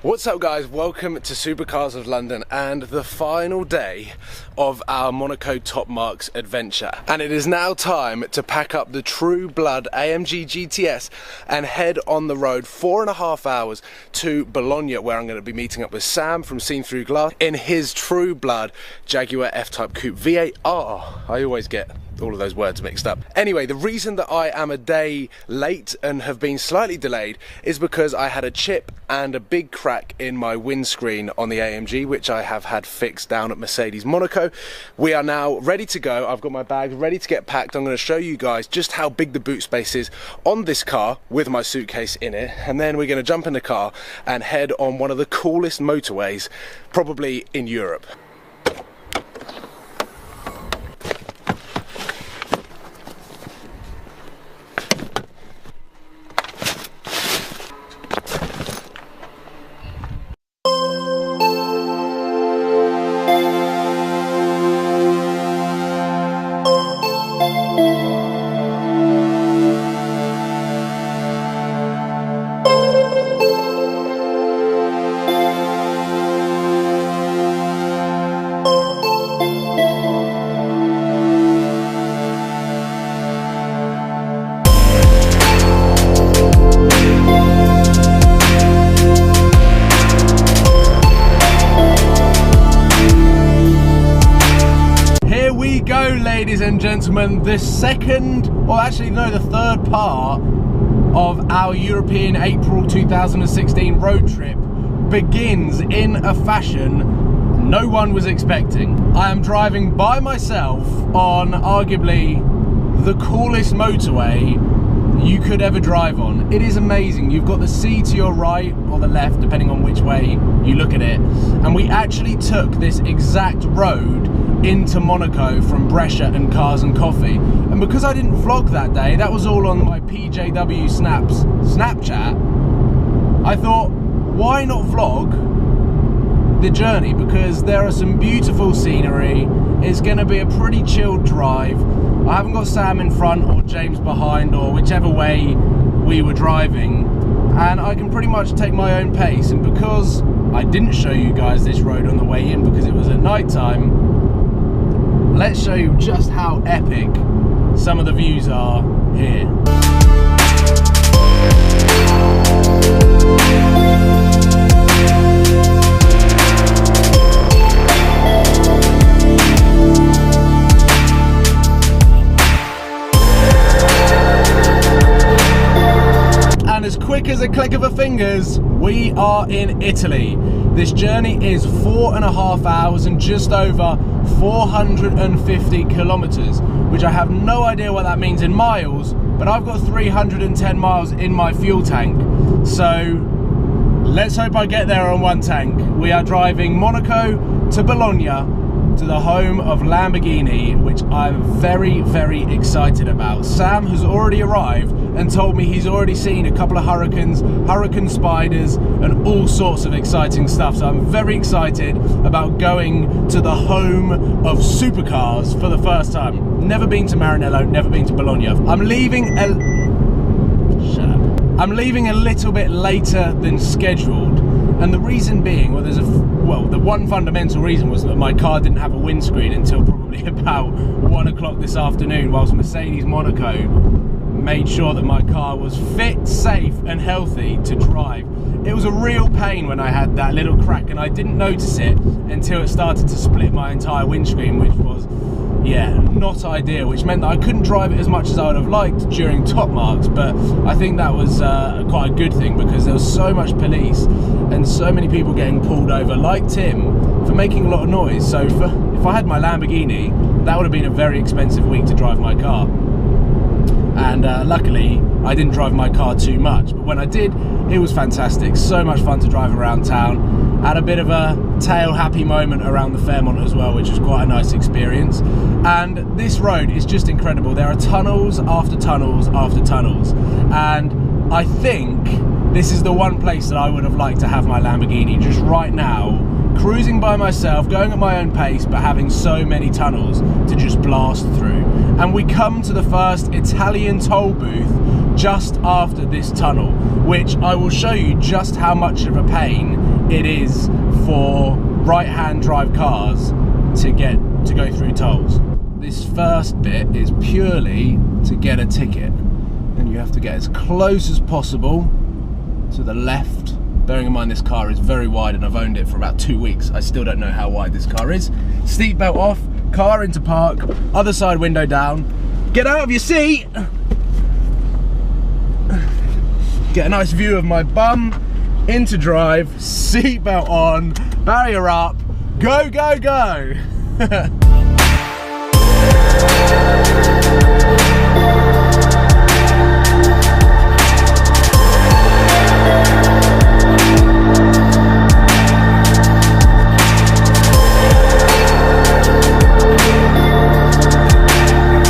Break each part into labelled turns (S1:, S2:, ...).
S1: What's up guys, welcome to Supercars of London and the final day of our Monaco Top Marks adventure. And it is now time to pack up the True Blood AMG GTS and head on the road 4.5 hours to Bologna, where I'm going to be meeting up with Sam from Seen Through Glass in his True Blood Jaguar F-Type Coupe V8R. I always get all of those words mixed up. Anyway, the reason that I am a day late and have been slightly delayed is because I had a chip and a big crack in my windscreen on the AMG, which I have had fixed down at Mercedes Monaco. We are now ready to go. I've got my bags ready to get packed. I'm going to show you guys just how big the boot space is on this car with my suitcase in it, and then we're going to jump in the car and head on one of the coolest motorways probably in Europe. Ladies and gentlemen, the second, or actually no, the third part of our European April 2016 road trip begins in a fashion no one was expecting. I am driving by myself on arguably the coolest motorway you could ever drive on. It is amazing. You've got the sea to your right or the left, depending on which way you look at it, and we actually took this exact road into Monaco from Brescia and Cars and Coffee. And because I didn't vlog that day, that was all on my PJW Snaps Snapchat, I thought, why not vlog the journey? Because there are some beautiful scenery. It's going to be a pretty chilled drive. I haven't got Sam in front or James behind, or whichever way we were driving, and I can pretty much take my own pace. And because I didn't show you guys this road on the way in because it was at night time, let's show you just how epic some of the views are here. And as quick as a click of a fingers, we are in Italy. This journey is 4.5 hours and just over 450 kilometers, which I have no idea what that means in miles, but I've got 310 miles in my fuel tank. So let's hope I get there on one tank. We are driving Monaco to Bologna, to the home of Lamborghini, which I'm very, very excited about. Sam has already arrived and told me he's already seen a couple of Hurricanes, Hurricane Spiders, and all sorts of exciting stuff. So I'm very excited about going to the home of supercars for the first time. Never been to Maranello, never been to Bologna. I'm leaving a little bit later than scheduled. And the reason being, the one fundamental reason was that my car didn't have a windscreen until probably about 1 o'clock this afternoon, whilst Mercedes Monaco made sure that my car was fit, safe and healthy to drive. It was a real pain when I had that little crack, and I didn't notice it until it started to split my entire windscreen, which was, yeah, not ideal, which meant that I couldn't drive it as much as I would have liked during Top Marks. But I think that was quite a good thing, because there was so much police and so many people getting pulled over, like Tim, for making a lot of noise. So if I had my Lamborghini, that would have been a very expensive week to drive my car. And luckily I didn't drive my car too much, but when I did, it was fantastic. So much fun to drive around town. Had a bit of a tail happy moment around the Fairmont as well, which was quite a nice experience. And this road is just incredible. There are tunnels after tunnels after tunnels, and I think this is the one place that I would have liked to have my Lamborghini just right now, cruising by myself, going at my own pace, but having so many tunnels to just blast through. And we come to the first Italian toll booth just after this tunnel, which I will show you just how much of a pain it is for right-hand drive cars to go through tolls. This first bit is purely to get a ticket, and you have to get as close as possible to the left. Bearing in mind this car is very wide and I've owned it for about 2 weeks. I still don't know how wide this car is. Seat belt off, car into park, other side window down. Get out of your seat! Get a nice view of my bum, into drive, seat belt on, barrier up, go, go, go!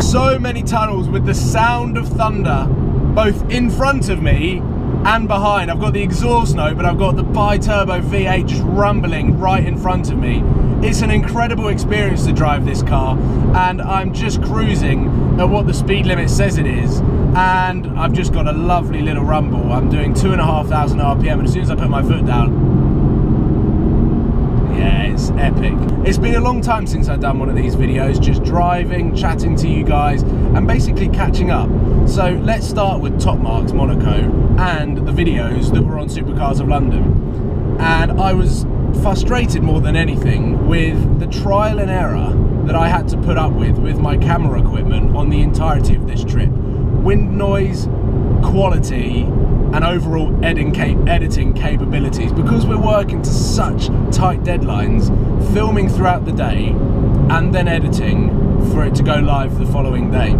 S1: So many tunnels with the sound of thunder both in front of me and behind. I've got the exhaust note, but I've got the bi-turbo V8 just rumbling right in front of me. It's an incredible experience to drive this car, and I'm just cruising at what the speed limit says it is, and I've just got a lovely little rumble. I'm doing 2,500 RPM, and as soon as I put my foot down, yeah, it's epic. It's been a long time since I've done one of these videos, just driving, chatting to you guys, and basically catching up. So let's start with Top Marks Monaco and the videos that were on Supercars of London. And I was frustrated more than anything with the trial and error that I had to put up with my camera equipment on the entirety of this trip. Wind noise, quality, and overall editing capabilities, because we're working to such tight deadlines, filming throughout the day and then editing for it to go live the following day.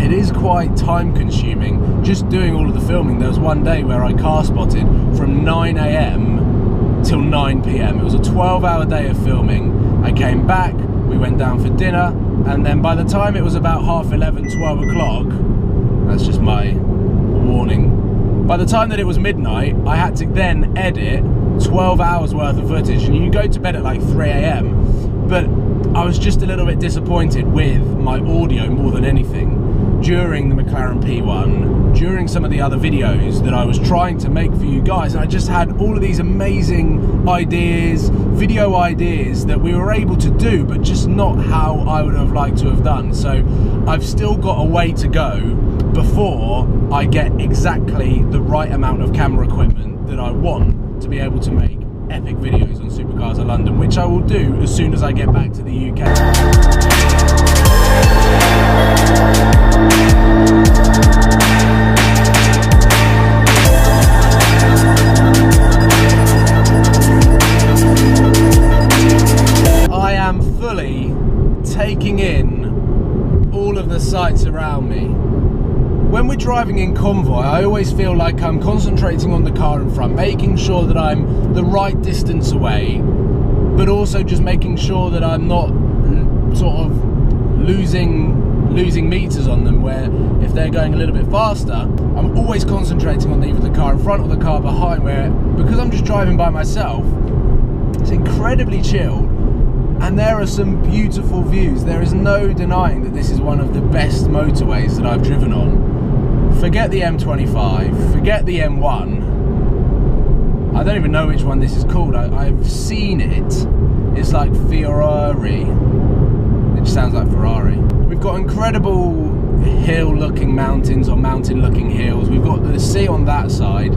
S1: It is quite time consuming just doing all of the filming. There was one day where I car spotted from 9 AM till 9 PM. It was a 12-hour day of filming. I came back, we went down for dinner, and then by the time it was about 11:30, 12 o'clock, that's just my warning. By the time that it was midnight, I had to then edit 12 hours worth of footage, and you go to bed at like 3 AM. But I was just a little bit disappointed with my audio more than anything. During the McLaren P1, during some of the other videos that I was trying to make for you guys, and I just had all of these amazing ideas, video ideas that we were able to do, but just not how I would have liked to have done. So I've still got a way to go before I get exactly the right amount of camera equipment that I want to be able to make epic videos on Supercars of London, which I will do as soon as I get back to the UK. I am fully taking in all of the sights around me. When we're driving in convoy, I always feel like I'm concentrating on the car in front, making sure that I'm the right distance away, but also just making sure that I'm not sort of losing meters on them, where if they're going a little bit faster, I'm always concentrating on either the car in front or the car behind, where because I'm just driving by myself, it's incredibly chill. And there are some beautiful views. There is no denying that this is one of the best motorways that I've driven on. Forget the M25, forget the M1. I don't even know which one this is called. I've seen it. It's like Ferrari. It just sounds like Ferrari. We've got incredible hill-looking mountains or mountain-looking hills. We've got the sea on that side.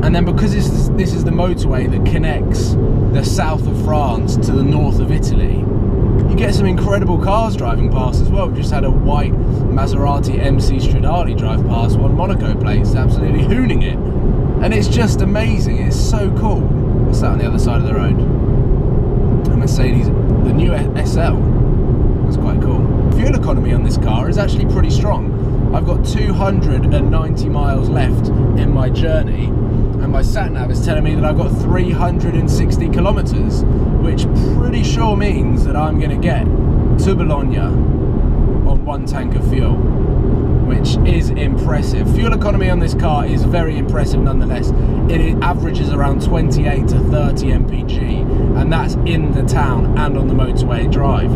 S1: And then because this is the motorway that connects the south of France to the north of Italy, you get some incredible cars driving past as well. We just had a white Maserati MC Stradale drive past on Monaco plates, absolutely hooning it. And it's just amazing, it's so cool. What's that on the other side of the road? A Mercedes, the new SL. That's quite cool. Fuel economy on this car is actually pretty strong. I've got 290 miles left in my journey, and my sat-nav is telling me that I've got 360 kilometers, which pretty sure means that I'm going to get to Bologna on 1 tank of fuel, which is impressive. Fuel economy on this car is very impressive nonetheless. It averages around 28 to 30 mpg, and that's in the town and on the motorway drive.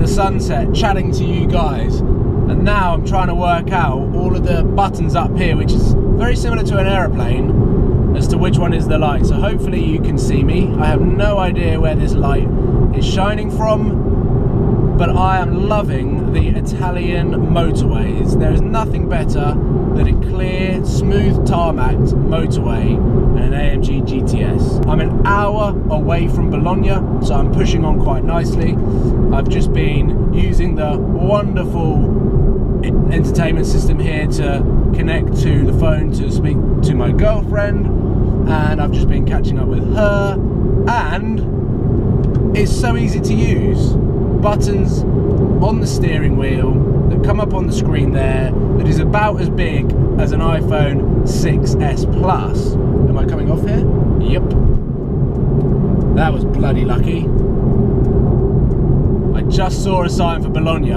S1: the sunset, chatting to you guys, and now I'm trying to work out all of the buttons up here, which is very similar to an aeroplane, as to which one is the light. So hopefully you can see me. I have no idea where this light is shining from, but I am loving the Italian motorways. There is nothing better than a clear, smooth tarmacked motorway and an AMG GTS. I'm an hour away from Bologna, so I'm pushing on quite nicely. I've just been using the wonderful entertainment system here to connect to the phone to speak to my girlfriend, and I've just been catching up with her, and it's so easy to use. Buttons on the steering wheel that come up on the screen there, that is about as big as an iPhone 6S Plus. Am I coming off here? Yep. That was bloody lucky. I just saw a sign for Bologna,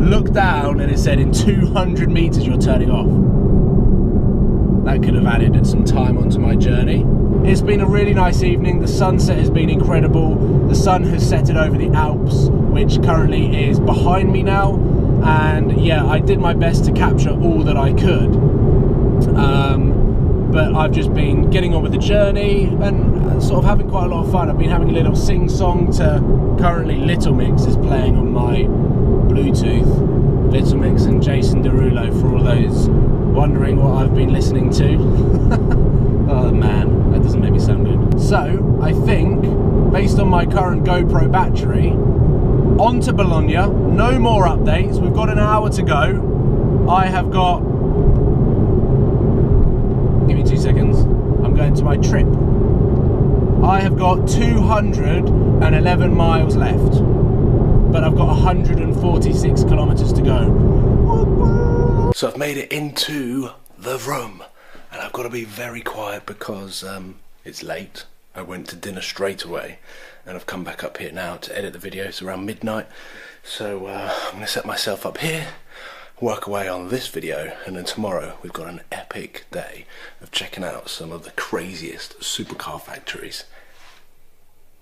S1: looked down and it said in 200 meters you're turning off. That could have added some time onto my journey. It's been a really nice evening. The sunset has been incredible. The sun has set it over the Alps, which currently is behind me now. And yeah, I did my best to capture all that I could. But I've just been getting on with the journey and sort of having quite a lot of fun. I've been having a little sing-song to, currently Little Mix is playing on my Bluetooth. Little Mix and Jason Derulo, for all those wondering what I've been listening to. Oh man, that doesn't make me sound good. So, I think, based on my current GoPro battery, on to Bologna, no more updates, we've got an hour to go. I have got, give me 2 seconds, I'm going to my trip. I have got 211 miles left, but I've got 146 kilometers to go. So I've made it into the room, and I've got to be very quiet because it's late. I went to dinner straight away, and I've come back up here now to edit the video. It's around midnight, so I'm going to set myself up here, work away on this video, and then tomorrow we've got an epic day of checking out some of the craziest supercar factories